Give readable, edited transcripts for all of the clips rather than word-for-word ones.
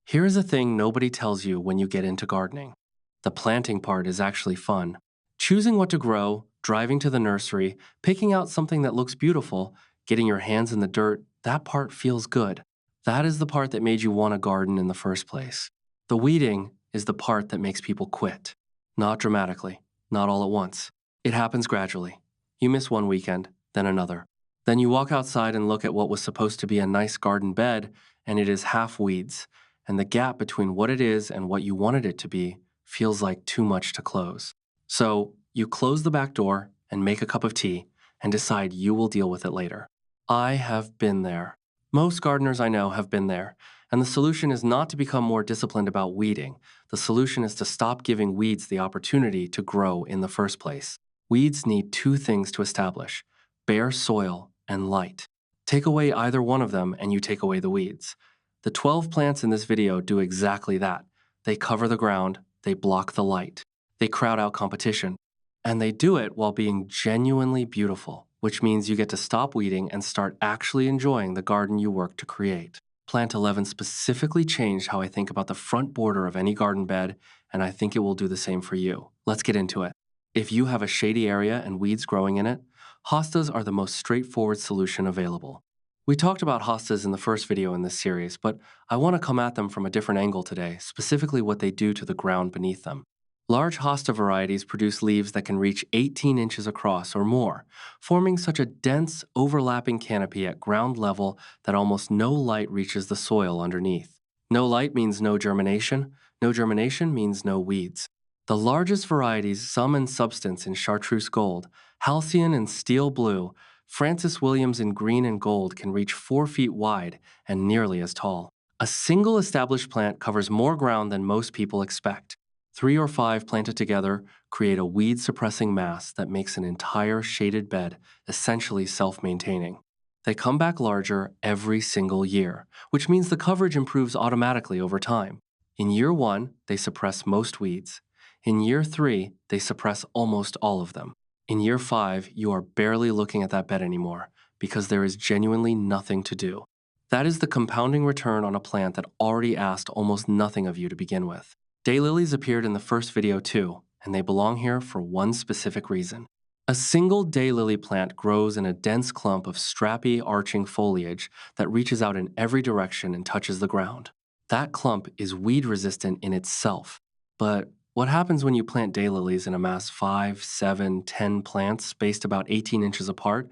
Here is a thing nobody tells you when you get into gardening. The planting part is actually fun. Choosing what to grow, driving to the nursery, picking out something that looks beautiful, getting your hands in the dirt, that part feels good. That is the part that made you want to garden in the first place. The weeding is the part that makes people quit. Not dramatically, not all at once. It happens gradually. You miss one weekend, then another. Then you walk outside and look at what was supposed to be a nice garden bed, and it is half weeds, and the gap between what it is and what you wanted it to be feels like too much to close. So you close the back door and make a cup of tea and decide you will deal with it later. I have been there. Most gardeners I know have been there, and the solution is not to become more disciplined about weeding. The solution is to stop giving weeds the opportunity to grow in the first place. Weeds need two things to establish: bare soil and light. Take away either one of them and you take away the weeds. The 12 plants in this video do exactly that. They cover the ground, they block the light, they crowd out competition, and they do it while being genuinely beautiful, which means you get to stop weeding and start actually enjoying the garden you worked to create. Plant 11 specifically changed how I think about the front border of any garden bed, and I think it will do the same for you. Let's get into it. If you have a shady area and weeds growing in it, hostas are the most straightforward solution available. We talked about hostas in the first video in this series, but I want to come at them from a different angle today, specifically what they do to the ground beneath them. Large hosta varieties produce leaves that can reach 18 inches across or more, forming such a dense, overlapping canopy at ground level that almost no light reaches the soil underneath. No light means no germination. No germination means no weeds. The largest varieties, some in substance in chartreuse gold, halcyon in steel blue, Francis Williams in green and gold, can reach 4 feet wide and nearly as tall. A single established plant covers more ground than most people expect. 3 or 5 planted together create a weed-suppressing mass that makes an entire shaded bed essentially self-maintaining. They come back larger every single year, which means the coverage improves automatically over time. In year 1, they suppress most weeds. In year 3, they suppress almost all of them. In year 5, you are barely looking at that bed anymore because there is genuinely nothing to do. That is the compounding return on a plant that already asked almost nothing of you to begin with. Daylilies appeared in the first video too, and they belong here for one specific reason. A single daylily plant grows in a dense clump of strappy, arching foliage that reaches out in every direction and touches the ground. That clump is weed-resistant in itself. But what happens when you plant daylilies and amass 5, 7, 10 plants spaced about 18 inches apart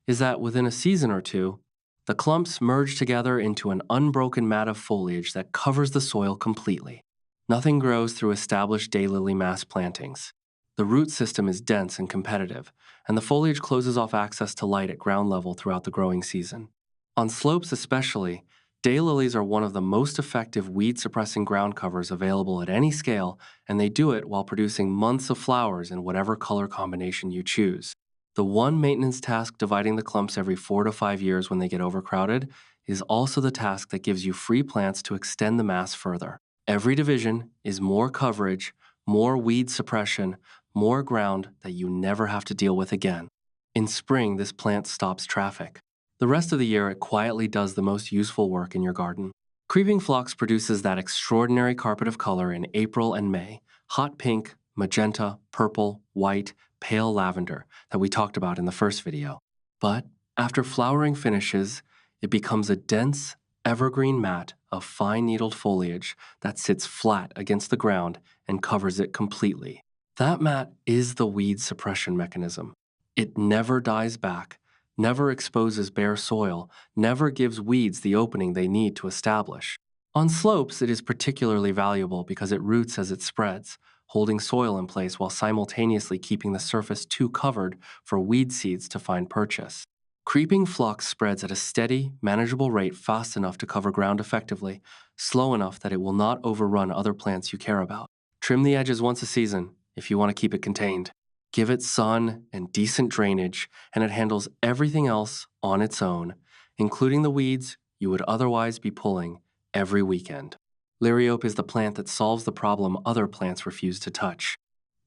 is that within a season or two, the clumps merge together into an unbroken mat of foliage that covers the soil completely. Nothing grows through established daylily mass plantings. The root system is dense and competitive, and the foliage closes off access to light at ground level throughout the growing season. On slopes especially, daylilies are one of the most effective weed-suppressing ground covers available at any scale, and they do it while producing months of flowers in whatever color combination you choose. The one maintenance task dividing the clumps every 4 to 5 years when they get overcrowded is also the task that gives you free plants to extend the mass further. Every division is more coverage, more weed suppression, more ground that you never have to deal with again. In spring, this plant stops traffic. The rest of the year, it quietly does the most useful work in your garden. Creeping Phlox produces that extraordinary carpet of color in April and May: hot pink, magenta, purple, white, pale lavender that we talked about in the first video. But after flowering finishes, it becomes a dense, evergreen mat of fine-needled foliage that sits flat against the ground and covers it completely. That mat is the weed suppression mechanism. It never dies back, never exposes bare soil, never gives weeds the opening they need to establish. On slopes, it is particularly valuable because it roots as it spreads, holding soil in place while simultaneously keeping the surface too covered for weed seeds to find purchase. Creeping Phlox spreads at a steady, manageable rate fast enough to cover ground effectively, slow enough that it will not overrun other plants you care about. Trim the edges once a season if you want to keep it contained. Give it sun and decent drainage, and it handles everything else on its own, including the weeds you would otherwise be pulling every weekend. Liriope is the plant that solves the problem other plants refuse to touch.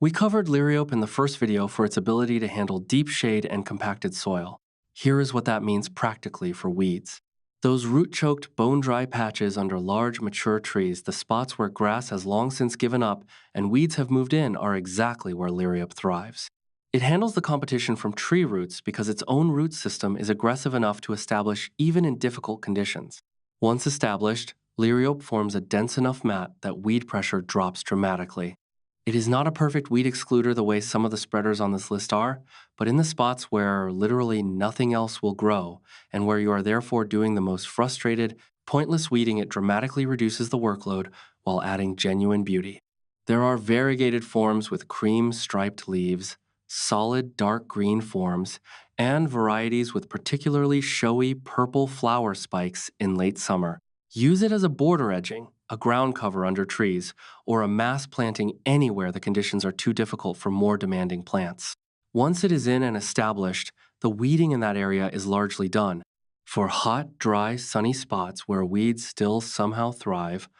We covered Liriope in the first video for its ability to handle deep shade and compacted soil. Here is what that means practically for weeds. Those root-choked, bone-dry patches under large, mature trees, the spots where grass has long since given up and weeds have moved in, are exactly where Liriope thrives. It handles the competition from tree roots because its own root system is aggressive enough to establish even in difficult conditions. Once established, Liriope forms a dense enough mat that weed pressure drops dramatically. It is not a perfect weed excluder the way some of the spreaders on this list are, but in the spots where literally nothing else will grow, and where you are therefore doing the most frustrated, pointless weeding, it dramatically reduces the workload while adding genuine beauty. There are variegated forms with cream striped leaves, solid dark green forms, and varieties with particularly showy purple flower spikes in late summer. Use it as a border edging, a ground cover under trees, or a mass planting anywhere the conditions are too difficult for more demanding plants. Once it is in and established, the weeding in that area is largely done. For hot, dry, sunny spots where weeds still somehow thrive,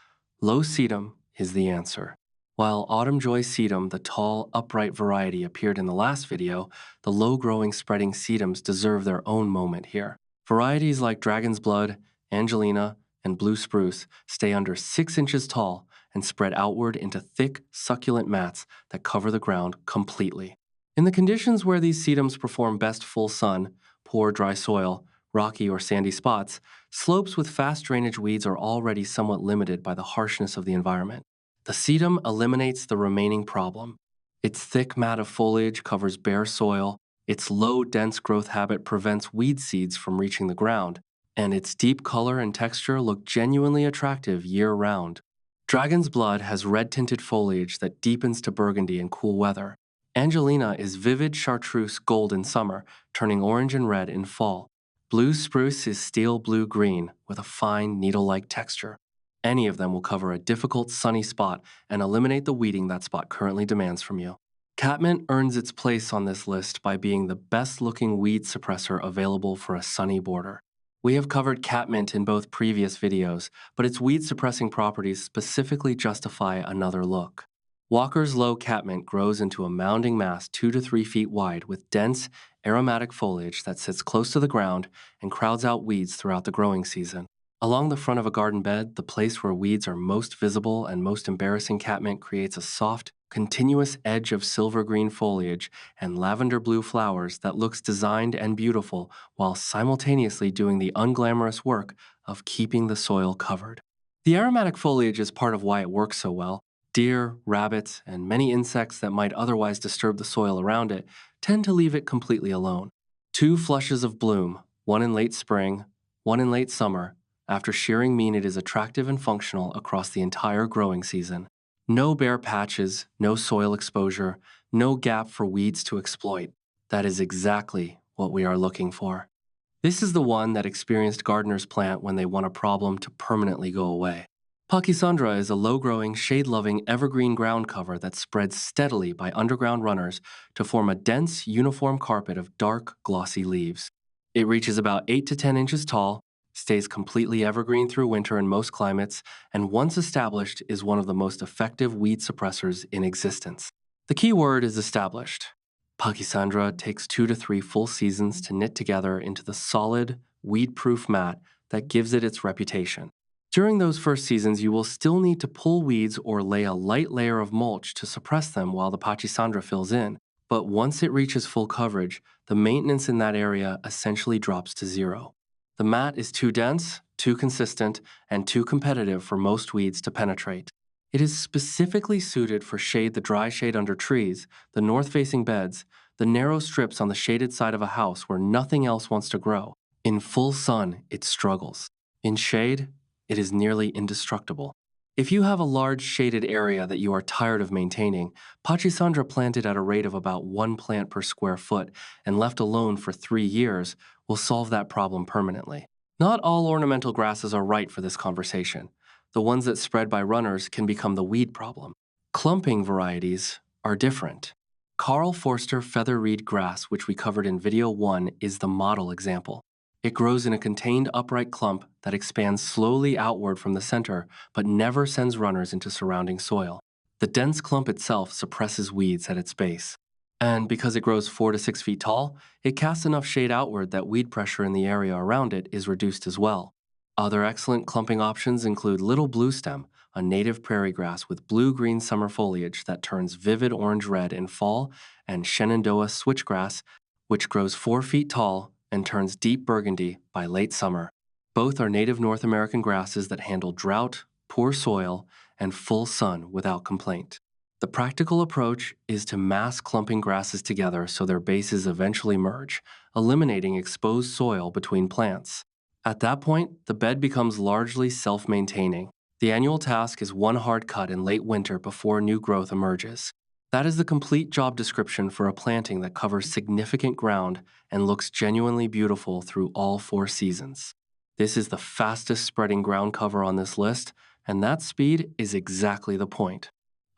low sedum is the answer. While autumn joy sedum, the tall, upright variety, appeared in the last video, the low-growing spreading sedums deserve their own moment here. Varieties like dragon's blood, angelina, and blue spruce stay under 6 inches tall and spread outward into thick, succulent mats that cover the ground completely. In the conditions where these sedums perform best full sun, poor dry soil, rocky or sandy spots, slopes with fast drainage weeds are already somewhat limited by the harshness of the environment. The sedum eliminates the remaining problem. Its thick mat of foliage covers bare soil, its low, dense growth habit prevents weed seeds from reaching the ground, and its deep color and texture look genuinely attractive year-round. Dragon's blood has red-tinted foliage that deepens to burgundy in cool weather. Angelina is vivid chartreuse gold in summer, turning orange and red in fall. Blue spruce is steel blue-green with a fine needle-like texture. Any of them will cover a difficult sunny spot and eliminate the weeding that spot currently demands from you. Catmint earns its place on this list by being the best-looking weed suppressor available for a sunny border. We have covered catmint in both previous videos, but its weed-suppressing properties specifically justify another look. Walker's low catmint grows into a mounding mass 2 to 3 feet wide with dense, aromatic foliage that sits close to the ground and crowds out weeds throughout the growing season. Along the front of a garden bed, the place where weeds are most visible and most embarrassing, catmint creates a soft, continuous edge of silver-green foliage and lavender-blue flowers that looks designed and beautiful while simultaneously doing the unglamorous work of keeping the soil covered. The aromatic foliage is part of why it works so well. Deer, rabbits, and many insects that might otherwise disturb the soil around it tend to leave it completely alone. 2 flushes of bloom, one in late spring, one in late summer, after shearing mean it is attractive and functional across the entire growing season. No bare patches, no soil exposure, no gap for weeds to exploit. That is exactly what we are looking for. This is the one that experienced gardeners plant when they want a problem to permanently go away. Pachysandra is a low-growing, shade-loving evergreen ground cover that spreads steadily by underground runners to form a dense, uniform carpet of dark, glossy leaves. It reaches about 8 to 10 inches tall, stays completely evergreen through winter in most climates, and once established is one of the most effective weed suppressors in existence. The key word is established. Pachysandra takes 2 to 3 full seasons to knit together into the solid, weed-proof mat that gives it its reputation. During those first seasons, you will still need to pull weeds or lay a light layer of mulch to suppress them while the Pachysandra fills in, but once it reaches full coverage, the maintenance in that area essentially drops to zero. The mat is too dense, too consistent, and too competitive for most weeds to penetrate. It is specifically suited for the dry shade under trees, the north-facing beds, the narrow strips on the shaded side of a house where nothing else wants to grow. In full sun, it struggles. In shade, it is nearly indestructible. If you have a large shaded area that you are tired of maintaining, Pachysandra planted at a rate of about 1 plant per square foot and left alone for 3 years will solve that problem permanently. Not all ornamental grasses are right for this conversation. The ones that spread by runners can become the weed problem. Clumping varieties are different. Carl Forster feather reed grass, which we covered in video 1, is the model example. It grows in a contained upright clump that expands slowly outward from the center, but never sends runners into surrounding soil. The dense clump itself suppresses weeds at its base. And because it grows 4 to 6 feet tall, it casts enough shade outward that weed pressure in the area around it is reduced as well. Other excellent clumping options include little bluestem, a native prairie grass with blue-green summer foliage that turns vivid orange-red in fall, and Shenandoah switchgrass, which grows 4 feet tall and turns deep burgundy by late summer. Both are native North American grasses that handle drought, poor soil, and full sun without complaint. The practical approach is to mass clumping grasses together so their bases eventually merge, eliminating exposed soil between plants. At that point, the bed becomes largely self-maintaining. The annual task is one hard cut in late winter before new growth emerges. That is the complete job description for a planting that covers significant ground and looks genuinely beautiful through all 4 seasons. This is the fastest spreading ground cover on this list, and that speed is exactly the point.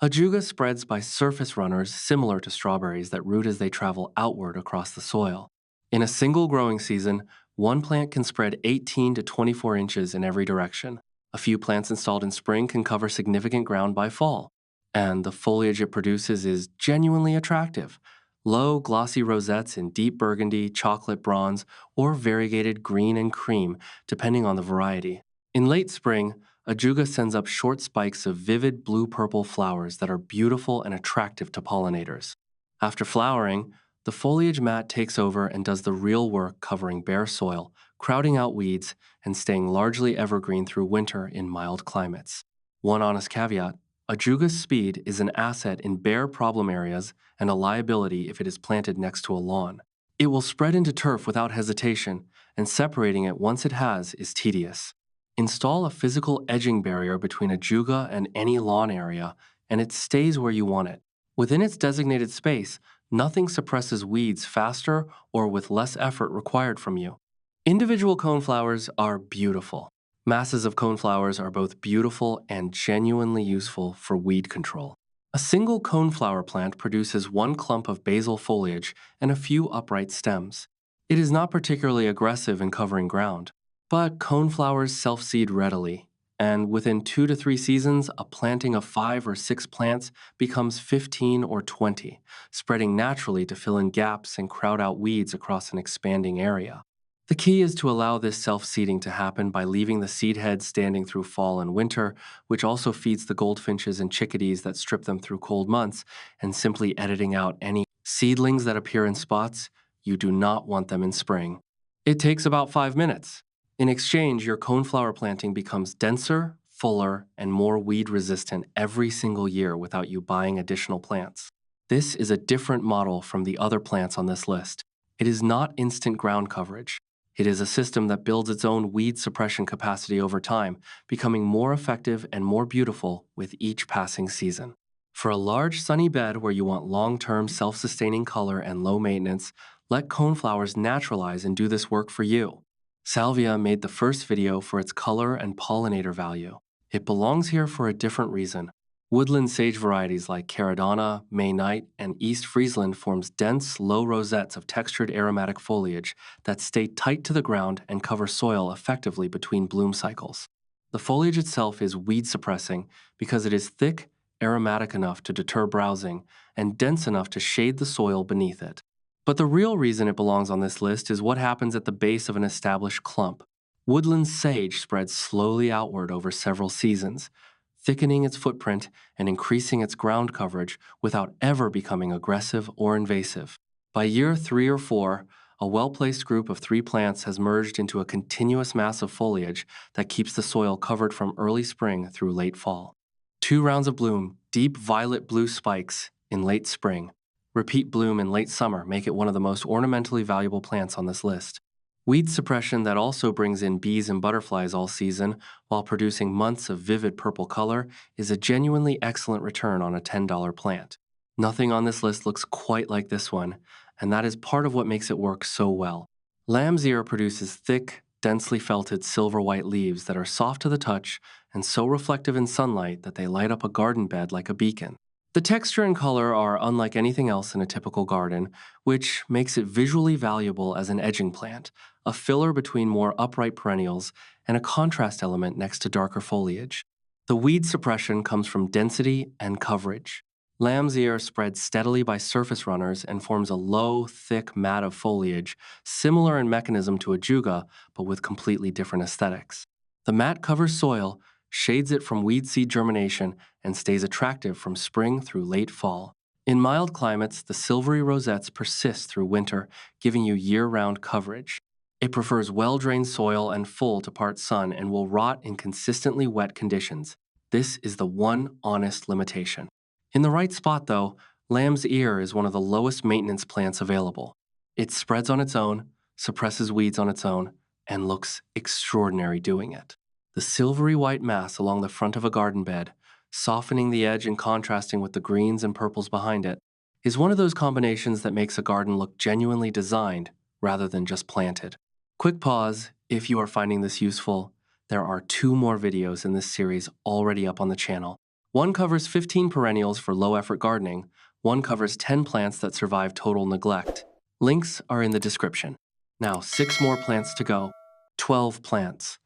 Ajuga spreads by surface runners similar to strawberries that root as they travel outward across the soil. In a single growing season, one plant can spread 18 to 24 inches in every direction. A few plants installed in spring can cover significant ground by fall. And the foliage it produces is genuinely attractive. Low, glossy rosettes in deep burgundy, chocolate bronze, or variegated green and cream, depending on the variety. In late spring, Ajuga sends up short spikes of vivid blue-purple flowers that are beautiful and attractive to pollinators. After flowering, the foliage mat takes over and does the real work covering bare soil, crowding out weeds, and staying largely evergreen through winter in mild climates. One honest caveat: Ajuga's speed is an asset in bare problem areas and a liability if it is planted next to a lawn. It will spread into turf without hesitation, and separating it once it has is tedious. Install a physical edging barrier between Ajuga and any lawn area, and it stays where you want it. Within its designated space, nothing suppresses weeds faster or with less effort required from you. Individual coneflowers are beautiful. Masses of coneflowers are both beautiful and genuinely useful for weed control. A single coneflower plant produces one clump of basal foliage and a few upright stems. It is not particularly aggressive in covering ground, but coneflowers self-seed readily, and within 2 to 3 seasons, a planting of 5 or 6 plants becomes 15 or 20, spreading naturally to fill in gaps and crowd out weeds across an expanding area. The key is to allow this self-seeding to happen by leaving the seed heads standing through fall and winter, which also feeds the goldfinches and chickadees that strip them through cold months, and simply editing out any seedlings that appear in spots. You do not want them in spring. It takes about 5 minutes. In exchange, your coneflower planting becomes denser, fuller, and more weed-resistant every single year without you buying additional plants. This is a different model from the other plants on this list. It is not instant ground coverage. It is a system that builds its own weed suppression capacity over time, becoming more effective and more beautiful with each passing season. For a large sunny bed where you want long-term self-sustaining color and low maintenance, let coneflowers naturalize and do this work for you. Salvia made the first video for its color and pollinator value. It belongs here for a different reason. Woodland sage varieties like Caradonna, May Night, and East Friesland forms dense, low rosettes of textured aromatic foliage that stay tight to the ground and cover soil effectively between bloom cycles. The foliage itself is weed suppressing because it is thick, aromatic enough to deter browsing, and dense enough to shade the soil beneath it. But the real reason it belongs on this list is what happens at the base of an established clump. Woodland sage spreads slowly outward over several seasons, thickening its footprint and increasing its ground coverage without ever becoming aggressive or invasive. By year 3 or 4, a well-placed group of 3 plants has merged into a continuous mass of foliage that keeps the soil covered from early spring through late fall. 2 rounds of bloom, deep violet-blue spikes in late spring. Repeat bloom in late summer make it one of the most ornamentally valuable plants on this list. Weed suppression that also brings in bees and butterflies all season while producing months of vivid purple color is a genuinely excellent return on a $10 plant. Nothing on this list looks quite like this one, and that is part of what makes it work so well. Lamb's ear produces thick, densely felted silver-white leaves that are soft to the touch and so reflective in sunlight that they light up a garden bed like a beacon. The texture and color are unlike anything else in a typical garden, which makes it visually valuable as an edging plant, a filler between more upright perennials, and a contrast element next to darker foliage. The weed suppression comes from density and coverage. Lamb's ear spreads steadily by surface runners and forms a low, thick mat of foliage, similar in mechanism to ajuga, but with completely different aesthetics. The mat covers soil, shades it from weed seed germination, and stays attractive from spring through late fall. In mild climates, the silvery rosettes persist through winter, giving you year-round coverage. It prefers well-drained soil and full to part sun and will rot in consistently wet conditions. This is the one honest limitation. In the right spot, though, lamb's ear is one of the lowest maintenance plants available. It spreads on its own, suppresses weeds on its own, and looks extraordinary doing it. The silvery white mass along the front of a garden bed, softening the edge and contrasting with the greens and purples behind it, is one of those combinations that makes a garden look genuinely designed rather than just planted. Quick pause, if you are finding this useful, there are 2 more videos in this series already up on the channel. One covers 15 perennials for low-effort gardening, one covers 10 plants that survive total neglect. Links are in the description. Now 6 more plants to go, 12 plants,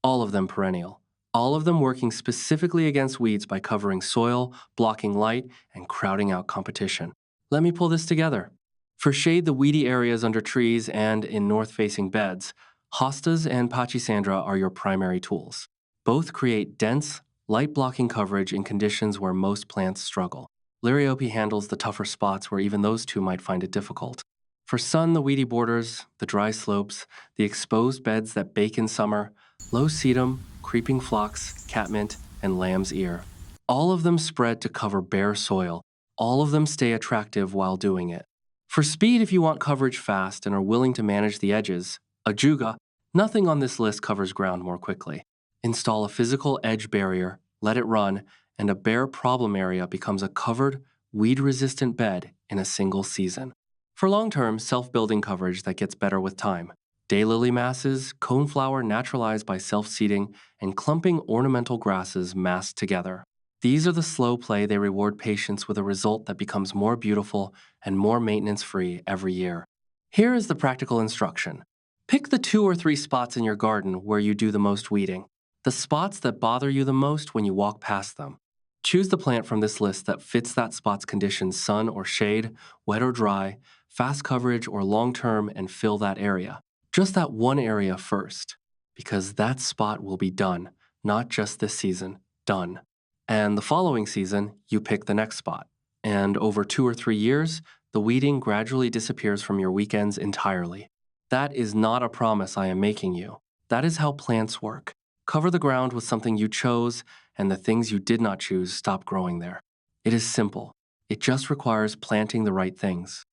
all of them perennial. All of them working specifically against weeds by covering soil, blocking light, and crowding out competition. Let me pull this together. For shade the weedy areas under trees and in north-facing beds, Hostas and Pachysandra are your primary tools. Both create dense, light-blocking coverage in conditions where most plants struggle. Liriope handles the tougher spots where even those two might find it difficult. For sun, the weedy borders, the dry slopes, the exposed beds that bake in summer, Low Sedum, Creeping Phlox, Catmint, and Lamb's Ear. All of them spread to cover bare soil. All of them stay attractive while doing it. For speed, if you want coverage fast and are willing to manage the edges, Ajuga, nothing on this list covers ground more quickly. Install a physical edge barrier, let it run, and a bare problem area becomes a covered, weed-resistant bed in a single season. For long-term, self-building coverage that gets better with time, daylily masses, coneflower naturalized by self-seeding, and clumping ornamental grasses massed together. These are the slow play they reward patience with a result that becomes more beautiful and more maintenance-free every year. Here is the practical instruction. Pick the 2 or 3 spots in your garden where you do the most weeding, the spots that bother you the most when you walk past them. Choose the plant from this list that fits that spot's conditions, sun or shade, wet or dry, fast coverage or long-term, and fill that area. Just that one area first, because that spot will be done, not just this season, done. And the following season, you pick the next spot. And over 2 or 3 years, the weeding gradually disappears from your weekends entirely. That is not a promise I am making you. That is how plants work. Cover the ground with something you chose, and the things you did not choose stop growing there. It is simple. It just requires planting the right things.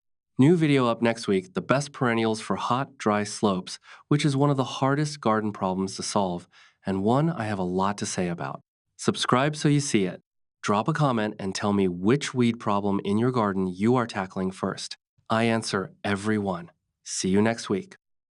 New video up next week, the best perennials for hot, dry slopes, which is one of the hardest garden problems to solve, and one I have a lot to say about. Subscribe so you see it. Drop a comment and tell me which weed problem in your garden you are tackling first. I answer every one. See you next week.